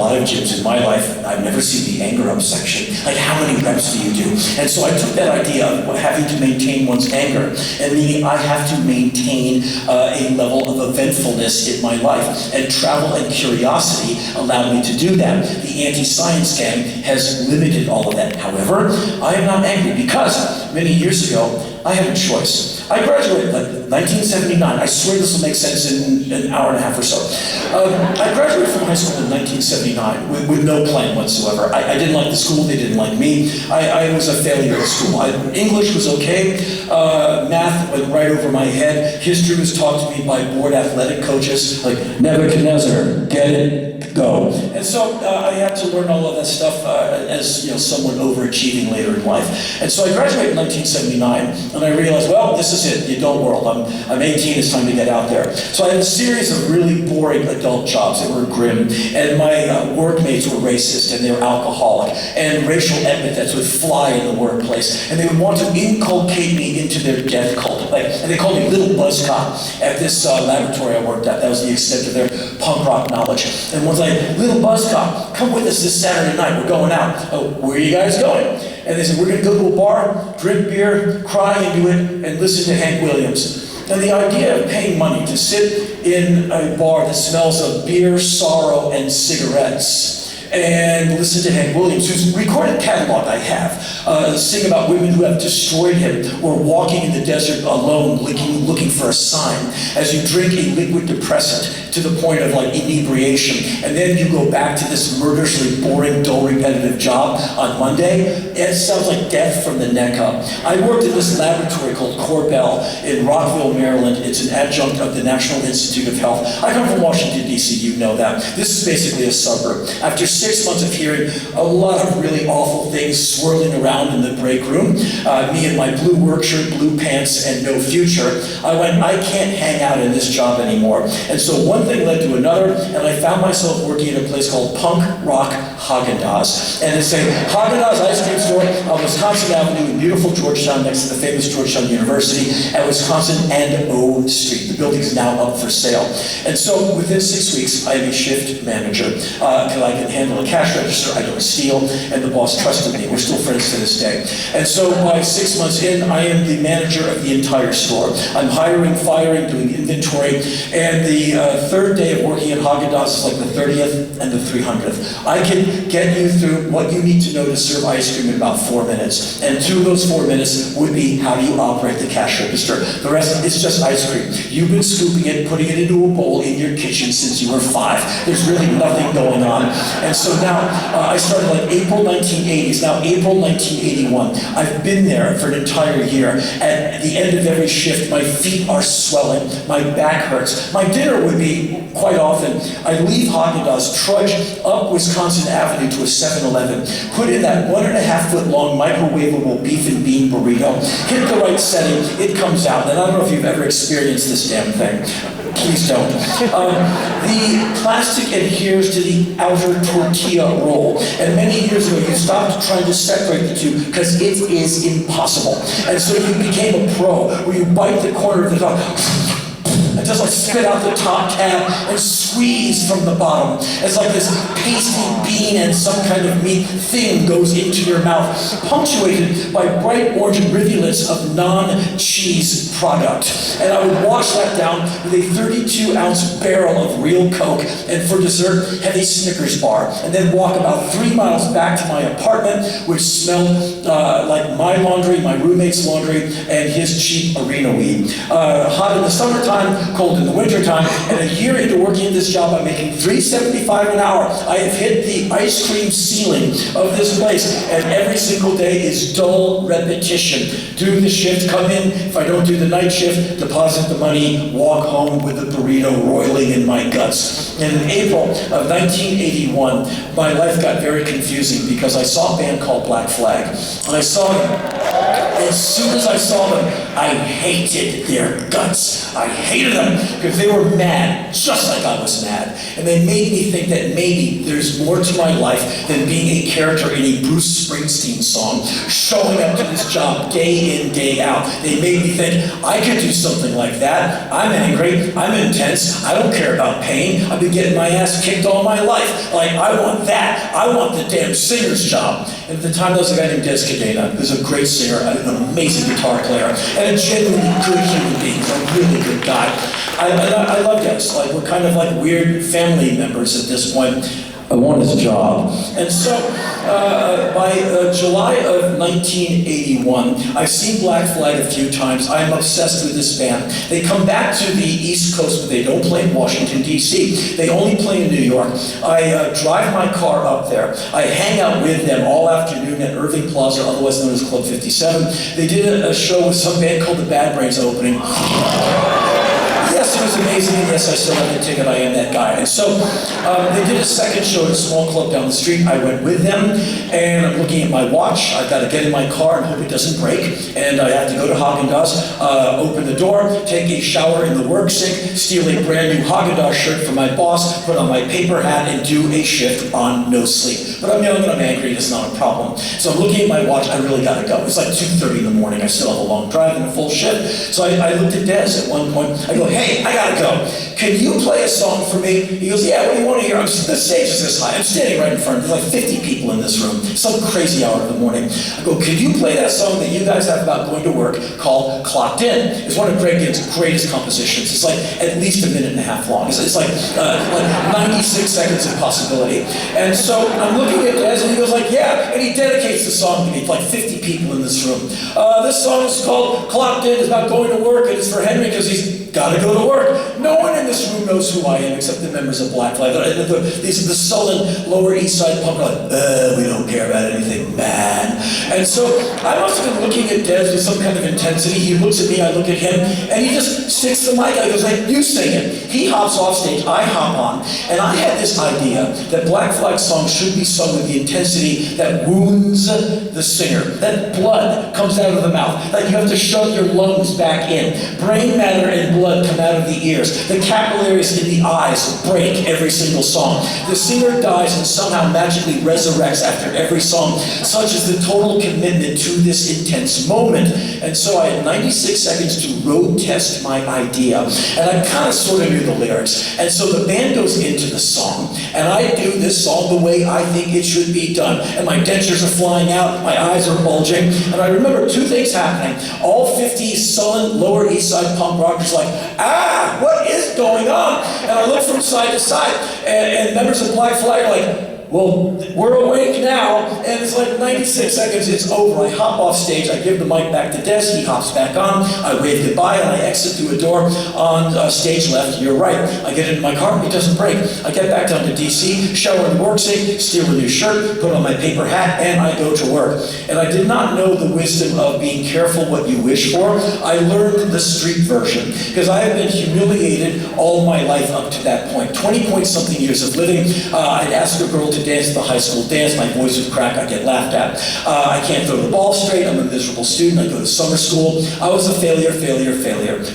lot of gyms in my life. I've never seen the anger up section. Like, how many reps do you do? And so I took that idea of having to maintain one's anger, and meaning I have to maintain a level of eventfulness in my life. And travel and curiosity allowed me to do that. The anti-science gang has limited all of that. However, I am not angry because many years ago, I had a choice. I graduated in 1979. I swear this will make sense in an hour and a half or so. I graduated from high school in 1979 with no plan whatsoever. I didn't like the school, they didn't like me. I was a failure at school. English was okay, math went right over my head. History was taught to me by board athletic coaches, like Nebuchadnezzar, get it, go. And so I had to learn all of that stuff as someone overachieving later in life. And so I graduated in 1979, and I realized, well, this is it, the adult world. I'm 18, it's time to get out there. So I had a series of really boring adult jobs that were grim, and my workmates were racist, and they were alcoholic, and racial epithets would fly in the workplace, and they would want to inculcate me into their death cult. And they called me Little Buzzcop at this laboratory I worked at. That was the extent of their punk rock knowledge. And one's like, Little Buzzcop, come with us this Saturday night, we're going out. Oh, where are you guys going? And they said, we're gonna go to a bar, drink beer, cry into it, and listen to Hank Williams. And the idea of paying money to sit in a bar that smells of beer, sorrow, and cigarettes, and listen to Hank Williams, whose recorded catalog I have, sing about women who have destroyed him, or walking in the desert alone, looking for a sign, as you drink a liquid depressant to the point of inebriation, and then you go back to this murderously boring, dull, repetitive job on Monday. It sounds like death from the neck up. I worked in this laboratory called Corbell in Rockville, Maryland. It's an adjunct of the National Institute of Health. I come from Washington, D.C., you know that. This is basically a suburb. After 6 months of hearing a lot of really awful things swirling around in the break room, me in my blue work shirt, blue pants, and no future, I went, I can't hang out in this job anymore. And so one thing led to another, and I found myself working at a place called Punk Rock Haagen-Dazs. And it's a Haagen-Dazs ice cream store on Wisconsin Avenue in beautiful Georgetown, next to the famous Georgetown University, at Wisconsin and O Street. The building is now up for sale. And so within 6 weeks, I am a shift manager, because I can handle a cash register, I don't steal, and the boss trusted me. We're still friends to this day. And so by 6 months in, I am the manager of the entire store. I'm hiring, firing, doing inventory, and the third day of working at Haagen-Dazs is like the 30th and the 300th. I can get you through what you need to know to serve ice cream in about 4 minutes. And 2 of those 4 minutes would be how do you operate the cash register. The rest is just ice cream. You've been scooping it, putting it into a bowl in your kitchen since you were 5. There's really nothing going on. And so now, I started like April 1980s, now April 1981. I've been there for an entire year. At the end of every shift, my feet are swelling, my back hurts. My dinner would be, quite often, I'd leave Haagen-Dazs, trudge up Wisconsin Avenue to a 7-Eleven, put in that 1.5 foot long microwavable beef and bean burrito, hit the right setting, it comes out. And I don't know if you've ever experienced this damn thing. Please don't. The plastic adheres to the outer tortilla roll. And many years ago, you stopped trying to separate the two because it is impossible. And so you became a pro, where you bite the corner of the top, and just spit out the top tab and squeeze from the bottom. It's like this pasty bean and some kind of meat thing goes into your mouth, punctuated by bright orange rivulets of non-cheese product. And I would wash that down with a 32-ounce barrel of real Coke, and for dessert, heavy Snickers bar, and then walk about 3 miles back to my apartment, which smelled like my laundry, my roommate's laundry, and his cheap arena weed. Hot in the summertime, cold in the wintertime, and a year into working in this job, I'm making $3.75 an hour. I have hit the ice cream ceiling of this place, and every single day is dull repetition. Do the shift, come in. If I don't do the night shift, deposit the money, walk home with the burrito roiling in my guts. And in April of 1981, my life got very confusing because I saw a band called Black Flag, and I saw them. As soon as I saw them, I hated their guts. I hated them because they were mad, just like I was mad. And they made me think that maybe there's more to my life than being a character in a Bruce Springsteen song, showing up to this job day in, day out. They made me think, I could do something like that. I'm angry, I'm intense, I don't care about pain. I've been getting my ass kicked all my life. Like, I want that. I want the damn singer's job. And at the time, there was a guy named Des Cadena, who's a great singer, an amazing guitar player, and a genuinely good human being. He's a really good guy. I love Des. Like, we're kind of like weird family members at this point. I want his job. And so, by July of 1981, I've seen Black Flag a few times. I'm obsessed with this band. They come back to the East Coast, but they don't play in Washington, D.C. They only play in New York. I drive my car up there. I hang out with them all afternoon at Irving Plaza, otherwise known as Club 57. They did a show with some band called the Bad Brains opening. Yes, it was amazing, and yes, I still have the ticket, I am that guy. And so, they did a second show at a small club down the street. I went with them, and I'm looking at my watch. I've got to get in my car and hope it doesn't break. And I have to go to Haagen-Dazs, open the door, take a shower in the work sink, steal a brand new Haagen-Dazs shirt from my boss, put on my paper hat, and do a shift on no sleep. But I'm young and I'm angry, it's not a problem. So I'm looking at my watch, I really got to go. It's like 2:30 in the morning, I still have a long drive and a full shift. So I looked at Des at one point, I go, hey, I gotta go. Can you play a song for me? He goes, yeah, what do you want to hear? The stage is this high. I'm standing right in front. There's like 50 people in this room. Some crazy hour of the morning. I go, could you play that song that you guys have about going to work called Clocked In? It's one of Greg Gibb's greatest compositions. It's like at least a minute and a half long. It's like 96 seconds of possibility. And so I'm looking at Des and he goes like, yeah, and he dedicates the song to me. It's like 50 people in this room. This song is called Clocked In. It's about going to work, and it's for Henry because he's got to go to work. No one in this room knows who I am except the members of Black Flag. These are the sullen Lower East Side punk, like, we don't care about anything, man. And so I must have been looking at Des with some kind of intensity. He looks at me, I look at him, and he just sticks the mic. I goes like, you sing it. He hops off stage, I hop on, and I had this idea that Black Flag songs should be sung with the intensity that wounds the singer, that blood comes out of the mouth, that you have to shove your lungs back in. Brain matter and blood come out of the ears. The capillaries in the eyes break every single song. The singer dies and somehow magically resurrects after every song. Such is the total commitment to this intense moment. And so I had 96 seconds to road test my idea. And I kind of sort of knew the lyrics. And so the band goes into the song. And I do this song the way I think it should be done. And my dentures are flying out, my eyes are bulging. And I remember two things happening. All 50 sullen Lower East Side punk rockers like, what is going on? And I look from side to side, and members of Black Flag are like, well, we're awake now, and it's like 96 seconds, it's over. I hop off stage, I give the mic back to Des, he hops back on, I wave goodbye, and I exit through a door on stage left, you're right. I get into my car, it doesn't break. I get back down to DC, shower in the work sink, steal a new shirt, put on my paper hat, and I go to work. And I did not know the wisdom of being careful what you wish for. I learned the street version, because I have been humiliated all my life up to that point. 20-point-something years of living, I'd ask a girl to dance the high school dance, my voice would crack, I get laughed at. I can't throw the ball straight, I'm a miserable student, I go to summer school. I was a failure.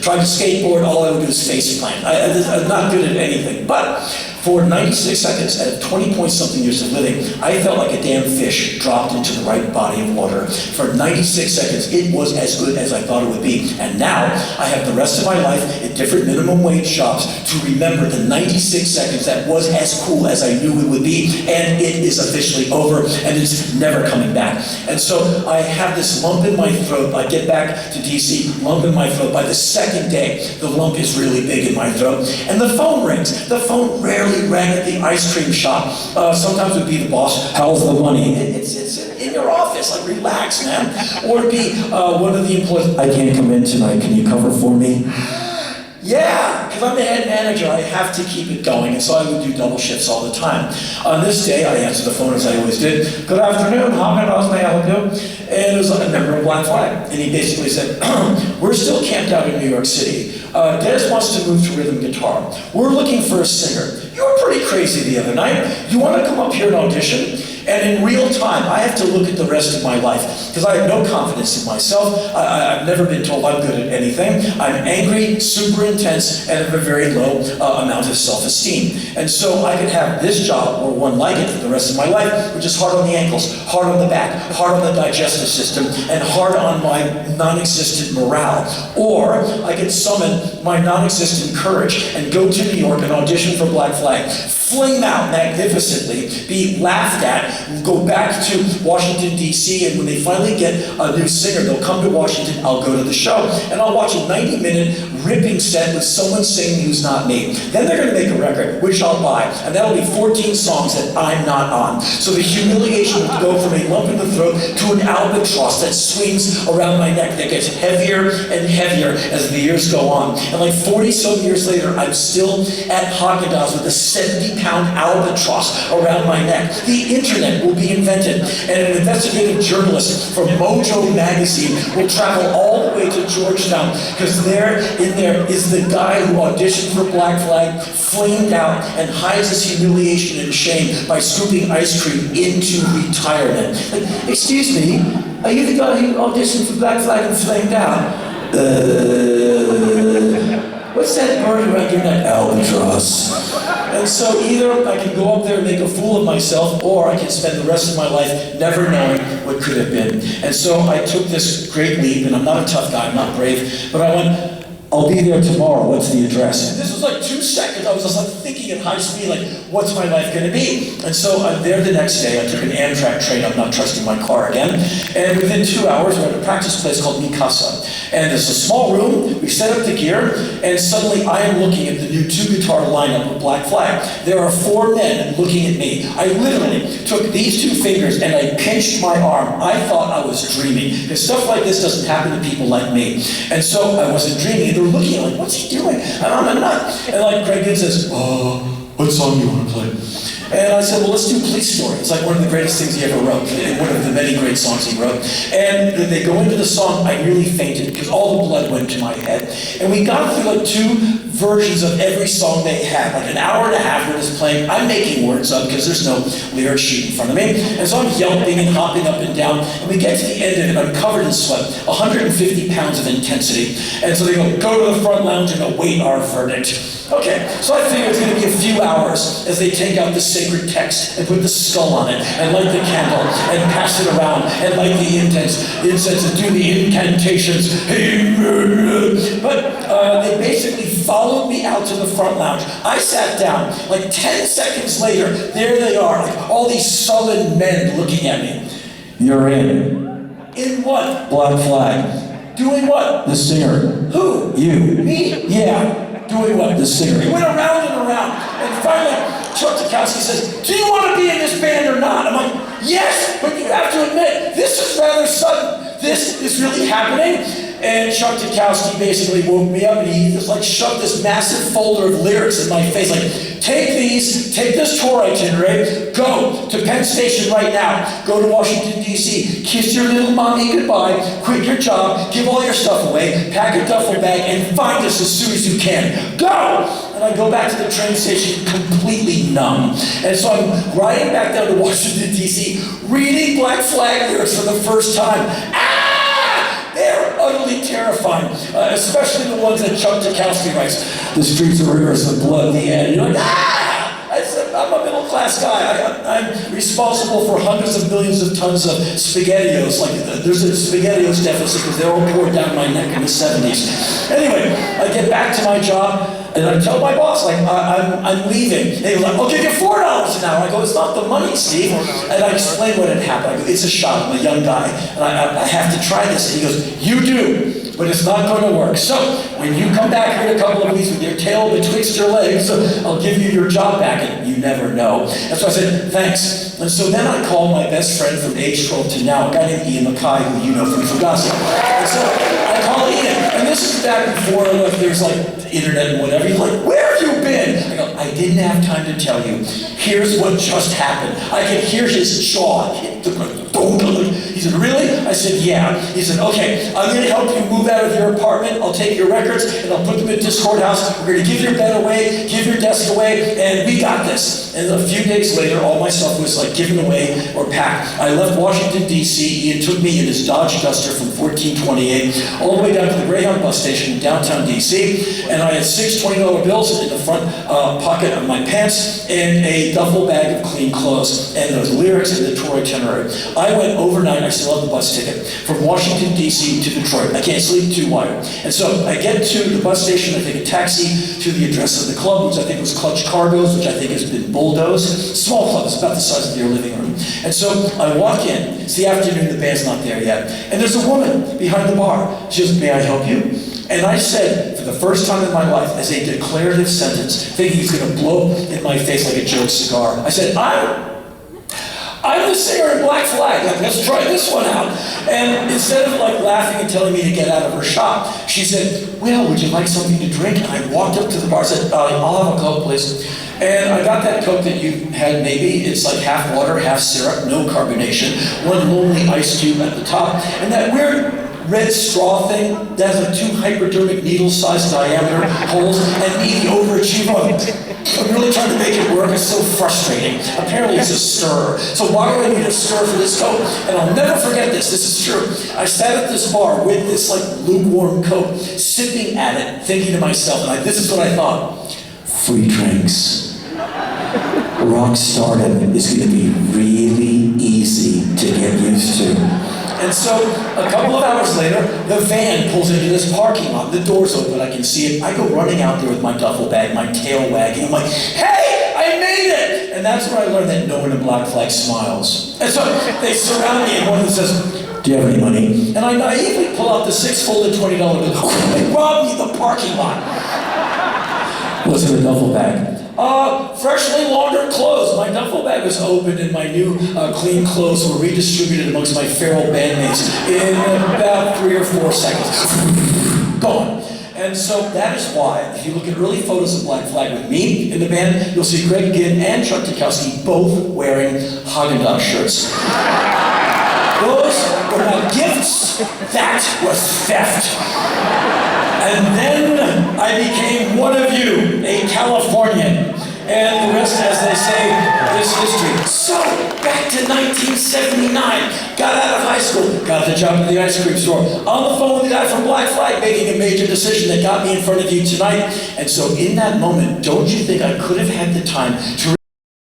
Tried to skateboard, all I would do is face plant. I'm not good at anything. But for 96 seconds, at 20-point-something years of living, I felt like a damn fish dropped into the right body of water. For 96 seconds, it was as good as I thought it would be. And now, I have the rest of my life at different minimum wage jobs to remember the 96 seconds that was as cool as I knew it would be, and it is officially over, and it's never coming back. And so, I have this lump in my throat. I get back to DC, lump in my throat. By the second day, the lump is really big in my throat. And the phone rings. The phone rarely rang at the ice cream shop. Sometimes it would be the boss, how's the money? It's in your office, like relax, man. Or it'd be one of the employees, I can't come in tonight, can you cover for me? Yeah, because I'm the head manager, I have to keep it going, and so I would do double shifts all the time. On this day, I answered the phone as I always did. Good afternoon, how may I help you? And it was a member of Black Flag, and he basically said, we're still camped out in New York City. Dennis wants to move to rhythm guitar. We're looking for a singer. You're pretty crazy the other night. You want to come up here and audition? And in real time, I have to look at the rest of my life because I have no confidence in myself. I've never been told I'm good at anything. I'm angry, super intense, and have a very low amount of self-esteem. And so I could have this job or one like it for the rest of my life, which is hard on the ankles, hard on the back, hard on the digestive system, and hard on my non-existent morale. Or I could summon my non-existent courage and go to New York and audition for Black Flag, flame out magnificently, be laughed at, go back to Washington, D.C., and when they finally get a new singer, they'll come to Washington, I'll go to the show, and I'll watch a 90-minute ripping set with someone singing who's not me. Then they're going to make a record, which I'll buy, and that'll be 14 songs that I'm not on. So the humiliation will go from a lump in the throat to an albatross that swings around my neck that gets heavier and heavier as the years go on. And like 40-some years later, I'm still at Haagen-Dazs with a 70-pound albatross around my neck. The internet will be invented, and an investigative journalist from Mojo magazine will travel all the way to Georgetown, because there is the guy who auditioned for Black Flag, flamed out, and hides his humiliation and shame by scooping ice cream into retirement. Like, excuse me, are you the guy who auditioned for Black Flag and flamed out? What's that bird around your neck? Albatross. And so either I can go up there and make a fool of myself, or I can spend the rest of my life never knowing what could have been. And so I took this great leap, and I'm not a tough guy, I'm not brave, but I went, I'll be there tomorrow, what's the address? And this was like 2 seconds, I was just like thinking at high speed, like, what's my life gonna be? And so I'm there the next day, I took an Amtrak train, I'm not trusting my car again, and within 2 hours, we're at a practice place called Mikasa. And there's a small room, we set up the gear, and suddenly I am looking at the new 2-guitar lineup of Black Flag. There are 4 men looking at me. I literally took these 2 fingers and I pinched my arm. I thought I was dreaming, because stuff like this doesn't happen to people like me. And so I wasn't dreaming, they were looking like, what's he doing? And I'm a nut. And like Greg Gibb says, what song do you want to play? And I said, well, let's do Police Story. It's like one of the greatest things he ever wrote, one of the many great songs he wrote. And then they go into the song, I nearly fainted because all the blood went to my head. And we got through like 2 versions of every song they had, like an hour and a half we're just playing. I'm making words up because there's no lyric sheet in front of me. And so I'm yelping and hopping up and down. And we get to the end of it, I'm covered in sweat, 150 pounds of intensity. And so they go to the front lounge and await our verdict. Okay, so I figured it's going to be a few hours as they take out the sacred text and put the skull on it and light the candle and pass it around and light the incense and do the incantations. But they basically followed me out to the front lounge. I sat down. Like 10 seconds later, there they are, like all these sullen men looking at me. You're in. In what? Black Flag. Doing what? The singer. Who? You. Me? Yeah. Doing what? The singer. He went around and around, and finally, Chuck Zukowski says, do you want to be in this band or not? I'm like, yes, but you have to admit, this is rather sudden. This is really happening. And Chuck Zukowski basically woke me up, and he just like shoved this massive folder of lyrics in my face, like, take this tour itinerary, go to Penn Station right now, go to Washington, D.C., kiss your little mommy goodbye, quit your job, give all your stuff away, pack a duffel bag, and find us as soon as you can. Go! And I go back to the train station completely numb. And so I'm riding back down to Washington, D.C., reading Black Flag lyrics for the first time. They're utterly terrifying, especially the ones that Chuck Zukowski writes. The streets are rivers of blood, the end. You're like, I'm a middle-class guy. I'm responsible for hundreds of millions of tons of SpaghettiOs. Like, there's a SpaghettiOs deficit because they're all poured down my neck in the 70s. Anyway, I get back to my job, and I tell my boss, like, I'm leaving. And he was like, I'll give you $4 an hour. I go, it's not the money, Steve. And I explain what had happened. I go, it's a shot. I'm a young guy, and I have to try this. And he goes, you do, but it's not going to work. So when you come back here in a couple of weeks with your tail betwixt your legs, I'll give you your job back. And you never know. And so I said, thanks. And so then I called my best friend from age 12 to now, a guy named Ian Mackay, who you know from Fugazi. And so I call Ian, and this is back before there's like internet and whatever. He's like, where have you been? I go, I didn't have time to tell you. Here's what just happened. I could hear his jaw hit the ground. He said, really? I said, yeah. He said, okay, I'm going to help you move out of your apartment. I'll take your records and I'll put them in Discord House. We're going to give your bed away, give your desk away, and we got this. And a few days later, all my stuff was like given away or packed. I left Washington, D.C. Ian took me in his Dodge Duster from 1428 all the way down to the Greyhound bus station in downtown D.C. And I had 6 $20 bills in the front pocket of my pants and a duffel bag of clean clothes and those lyrics and the tour itinerary. I went overnight, I still have the bus ticket, from Washington, D.C. to Detroit. I can't sleep too wired. And so I get to the bus station, I take a taxi to the address of the club, which I think was Clutch Cargo's, which I think has been bulldozed. Small club, it's about the size of your living room. And so I walk in, it's the afternoon, the band's not there yet, and there's a woman behind the bar. She goes, may I help you? And I said, for the first time in my life, as a declarative sentence, thinking he's going to blow in my face like a joke cigar, I said, I'm the singer in Black Flag. Like, let's try this one out. And instead of like laughing and telling me to get out of her shop, she said, well, would you like something to drink? And I walked up to the bar and said, I'll have a Coke, please. And I got that Coke that you had maybe. It's like half water, half syrup, no carbonation, one lonely ice cube at the top, and that weird red straw thing that has like 2 hypodermic needle-sized diameter holes, and me, the overachiever. I'm really trying to make it work. It's so frustrating. Apparently it's a stir. So why do I need a stir for this Coke? And I'll never forget this. This is true. I sat at this bar with this like lukewarm Coke, sipping at it, thinking to myself, and this is what I thought. Free drinks. Rock stardom is going to be really easy to get used to. And so, a couple of hours later, the van pulls into this parking lot. The door's open, I can see it. I go running out there with my duffel bag, my tail wagging. I'm like, hey, I made it! And that's where I learned that no one in Black Flag smiles. And so, they surround me and one of them says, do you have any money? And I naively pull out the 6 folded $20 bills. They robbed me the parking lot. What's in the duffel bag? Freshly laundered clothes. My duffel bag was opened and my new clean clothes were redistributed amongst my feral bandmates in about 3 or 4 seconds. Gone. And so that is why, if you look at early photos of Black Flag with me in the band, you'll see Greg Ginn and Chuck Dukowski both wearing Haagen-Dazs shirts. Those were not gifts, that was theft. And then I became one of you, a Californian. And the rest, as they say, is history. So, back to 1979. Got out of high school, got the job at the ice cream store. On the phone with the guy from Black Flag, making a major decision that got me in front of you tonight. And so in that moment, don't you think I could have had the time to